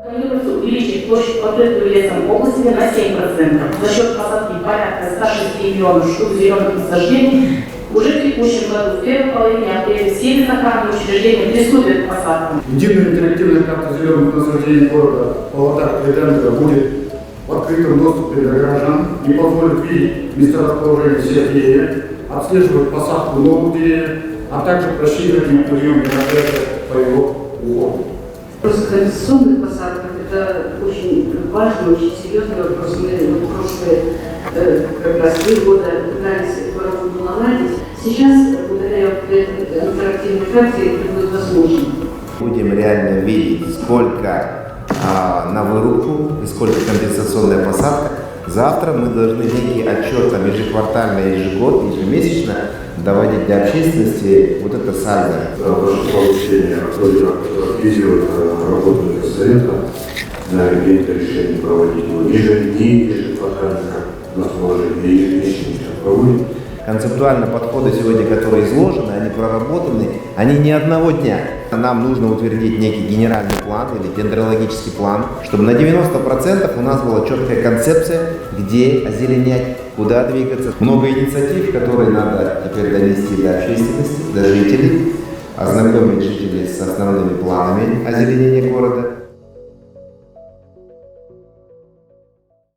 Планируется увеличить площадь покрытую лесом области на 7% за счет посадки порядка 106 миллионов штук зеленых насаждений. Уже в текущем году, в первой половине апреля, все лесохранные учреждения приступят к посадкам. Единая интерактивная карта зеленых насаждений города Павлодар-Калининграда будет в открытом доступе для горожан и позволит видеть месторасположение всех деревьев, отслеживать посадку новых деревьев, а также просчитывать необходимые мероприятия по его уходу. Вопрос о конституционных посадках – это очень важный, очень серьезный вопрос. Мы в прошлые как раз 3 года пытались эту работу наладить. Сейчас, благодаря интерактивной карте, это будет возможно. Будем реально видеть, сколько на вырубку и сколько компенсационная посадка. Завтра мы должны некий отчет там, ежеквартально, ежегодно, ежемесячно доводить для общественности вот это сальдо. Ваше поручение видео работу совета на принято решение проводить его не ежеквартально, как нас положили, ежемесячно проводим. Концептуально подходы сегодня, которые изложены, они проработаны, они не одного дня. Нам нужно утвердить некий генеральный план или дендрологический план, чтобы на 90% у нас была четкая концепция, где озеленять, куда двигаться. Много инициатив, которые надо теперь донести до общественности, до жителей, ознакомить жителей с основными планами озеленения города.